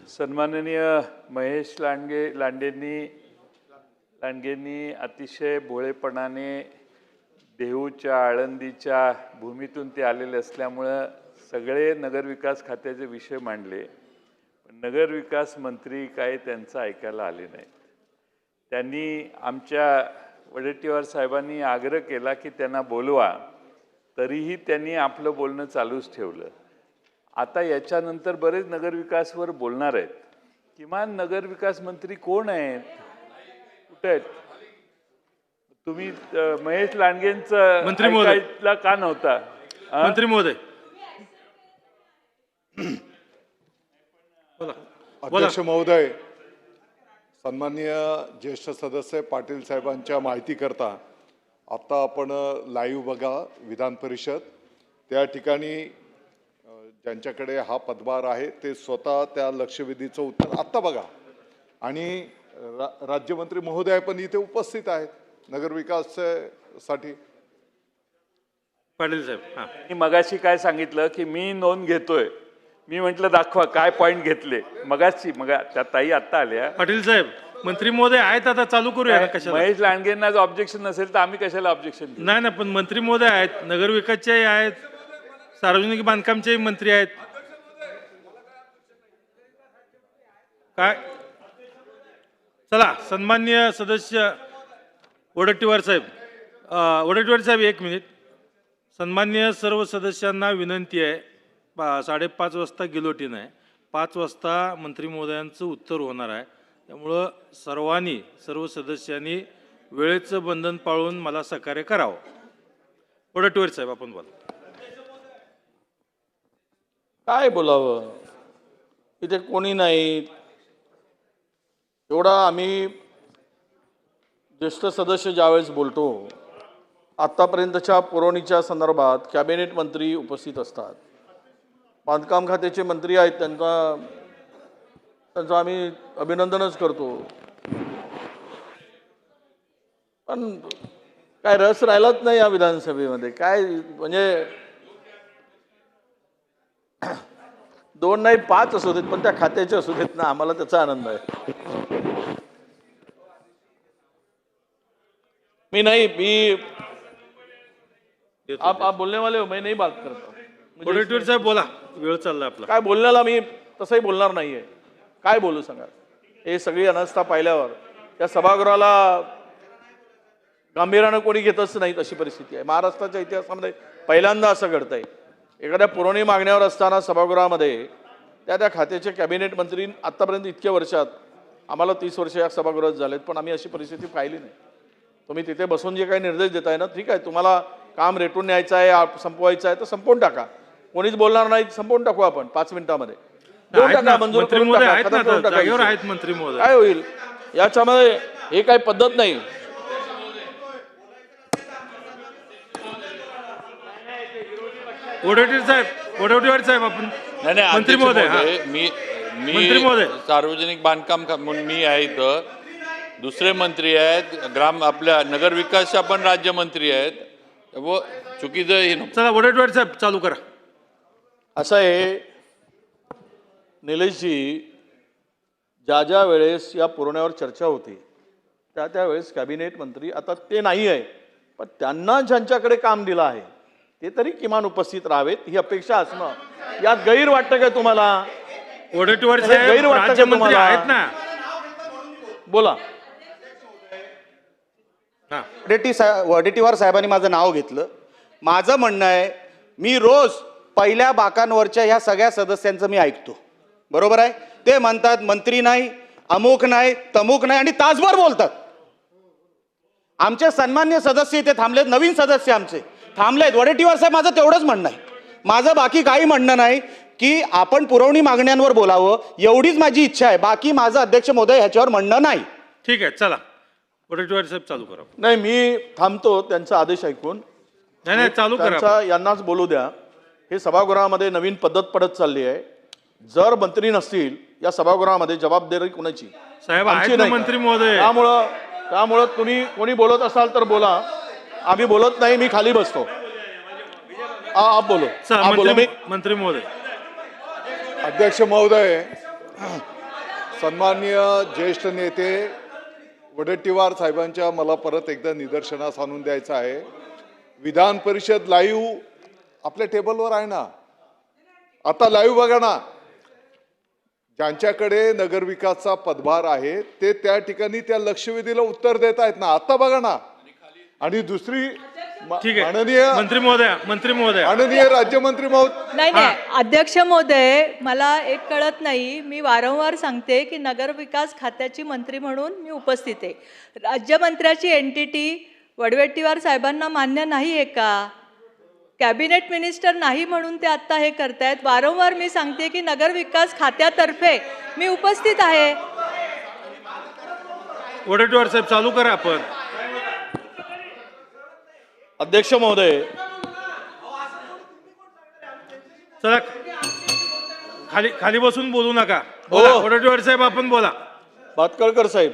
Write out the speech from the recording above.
सन्माननीय महेश लांडेंनी अतिशय भोळेपणाने देहूच्या आळंदीच्या भूमीतून ते आलेले असल्यामुळं सगळे नगरविकास खात्याचे विषय मांडले. नगरविकास मंत्री काय त्यांचं ऐकायला आले नाहीत. त्यांनी आमच्या वडेट्टीवार साहेबांनी आग्रह केला की त्यांना बोलवा, तरीही त्यांनी आपलं बोलणं चालूच ठेवलं. आता याच्यानंतर बरेच नगरविकासवर बोलणार आहेत. किमान नगरविकास मंत्री कोण आहेत, कुठे आहेत? तुम्ही महेश लांडेंचं ऐकायला का नव्हता? मंत्री महोदय अध्यक्ष महोदय, सन्माननीय ज्येष्ठ सदस्य पाटील साहेबांच्या माहिती करता आता आपण लाईव्ह बघा विधान परिषद. त्या ठिकाणी ज्यांच्याकडे हा पदभार आहे ते स्वतः त्या लक्षवेधीचं उत्तर आत्ता बघा. आणि राज्यमंत्री महोदय पण इथे उपस्थित आहेत नगरविकासासाठी. पाटील साहेब, मी मगाशी काय सांगितलं की मी नोंद घेतोय. मी म्हटलं दाखवा काय पॉइंट घेतले मगाशी. त्या ताई आत्ता आल्या. पाटील साहेब, मंत्री महोदय आहेत, आता चालू करूया. कशाला? महेश लांडेंना जर ऑब्जेक्शन नसेल तर आम्ही कशाला ऑब्जेक्शन? नाही, पण मंत्री महोदय आहेत, नगरविकासचे आहेत, सार्वजनिक बांधकामचे मंत्री आहेत. काय चला, सन्माननीय सदस्य वडेट्टीवार साहेब एक मिनिट. सन्माननीय सर्व सदस्यांना विनंती आहे, 5:30 वाजता गिलोटीन आहे. 5 वाजता मंत्री महोदयांचं उत्तर होणार आहे. त्यामुळं सर्व सदस्यांनी वेळेचं बंधन पाळून मला सहकार्य करावं. वडेट्टीवार साहेब, आपण बोला. काय बोलावं, इथे कोणी नाही. एवढा आम्ही ज्येष्ठ सदस्य ज्यावेळेस बोलतो, आत्तापर्यंतच्या पुरवणीच्या संदर्भात कॅबिनेट मंत्री उपस्थित असतात, बांधकाम खात्याचे मंत्री आहेत, त्यांचं आम्ही अभिनंदनच करतो. पण काय रस राहिलाच नाही या विधानसभेमध्ये. काय म्हणजे 2 नाही 5 असू देत, पण त्या खात्याचे असू देत ना, आम्हाला त्याचा आनंद आहे. आप बोलने वाले हो, मैं नहीं बात करता. वडेट्टीवार साहेब बोला, वेळ चालला आपला. काय बोलण्याला मी तसंही बोलणार नाहीये. काय बोलू सांगा. हे सगळी अनावस्था पाहिल्यावर त्या सभागृहाला गांभीर्यानं कोणी घेतच नाही अशी परिस्थिती आहे. महाराष्ट्राच्या इतिहासामध्ये पहिल्यांदा असं घडतंय. एखाद्या पुरवणी मागण्यावर असताना सभागृहामध्ये त्या खात्याचे कॅबिनेट मंत्री आत्तापर्यंत इतक्या वर्षात, आम्हाला 30 वर्ष या सभागृहात झालेत, पण आम्ही अशी परिस्थिती पाहिली नाही. तुम्ही तिथे बसून जे काही निर्देश देताय ना, ठीक आहे, तुम्हाला काम रेटून न्यायचं आहे, संपवायचं आहे तर संपवून टाका. कोणीच बोलणार नाही, संपवून टाकू आपण 5 मिनिटामध्ये. मंत्री महोदय आहेत ना, जागेवर आहेत मंत्री महोदय. काय होईल याच्यामध्ये? हे काही पद्धत नाही. वडेट्टीवार साहेब, आपण मंत्री महोदय. मंत्री महोदय, सार्वजनिक बांधकाम मी आहे, इथं दुसरे मंत्री आहेत, आपल्या नगरविकासच्या पण राज्यमंत्री आहेत. व चुकीचं हे नको. चला वडेट्टीवार साहेब चालू करा. असं आहे निलेशजी, ज्या वेळेस या पुरवण्यावर चर्चा होती त्या वेळेस कॅबिनेट मंत्री, आता ते नाही आहे, पण त्यांना ज्यांच्याकडे काम दिलं आहे ते तरी किमान उपस्थित राहावेत ही अपेक्षा असणं, यात गैर वाटतं काय तुम्हाला? वडेट्टीवार साहेब गैर वाटतं का तुम्हाला? आहेत ना, बोला. वडेट्टीवार साहेबांनी माझं नाव घेतलं. माझं म्हणणं आहे, मी रोज पहिल्या बाकांवरच्या ह्या सगळ्या सदस्यांचं मी ऐकतो, बरोबर आहे? ते म्हणतात मंत्री नाही, अमुक नाही, तमुक नाही, आणि तासभर बोलतात. आमचे सन्मान्य सदस्य इथे थांबलेत, नवीन सदस्य आमचे थांबलेत. वडेट्टीवार साहेब, माझं तेवढंच म्हणणं आहे, माझं बाकी काही म्हणणं नाही की आपण पुरवणी मागण्यांवर बोलावं, एवढीच माझी इच्छा आहे. बाकी माझं अध्यक्ष महोदय ह्याच्यावर म्हणणं नाही. ठीक आहे, चला वडेट्टीवार साहेब चालू करा. नाही, मी थांबतो त्यांचा आदेश ऐकून. नाही, चालू करा. यांनाच बोलू द्या. हे सभागृहामध्ये नवीन पद्धत पडत चालली आहे. जर मंत्री नसतील या सभागृहामध्ये, जबाबदारी कुणाची? साहेब आहेत ना मंत्री महोदय. त्यामुळं तुम्ही कोणी बोलत असाल तर बोला, आम्ही बोलत नाही. मी खाली बसतो. आप बोलो. मंत्री महोदय. अध्यक्ष महोदय, सन्माननीय ज्येष्ठ नेते वडेट्टीवार साहेबांच्या मला परत एकदा निदर्शनास आणून द्यायचं आहे. विधान परिषद लाईव्ह आपल्या टेबलवर आहे ना, आता लाईव्ह बघा ना. ज्यांच्याकडे नगरविकासचा पदभार आहे ते त्या ठिकाणी त्या लक्षवेधीला उत्तर देत आहेत ना, आता बघा ना. आणि दुसरी ठीक आहे. माननीय मंत्री महोदय माननीय राज्यमंत्री महोदय, नाही अध्यक्ष महोदय, मला एक कळत नाही. मी वारंवार सांगते की नगरविकास खात्याची मंत्री म्हणून मी उपस्थित आहे. राज्यमंत्र्याची एंटिटी वडवेट्टीवार साहेबांना मान्य नाही आहे का? कॅबिनेट मिनिस्टर नाही म्हणून ते आत्ता हे करतायत. वारंवार मी सांगते की नगरविकास खात्यातर्फे मी उपस्थित आहे. वडेट्टीवार साहेब चालू करा आपण. अध्यक्ष महोदय, चला खाली बसून बोलू नका. हो. वडेट्टीवार साहेब आपण बोला. भातखळकर साहेब,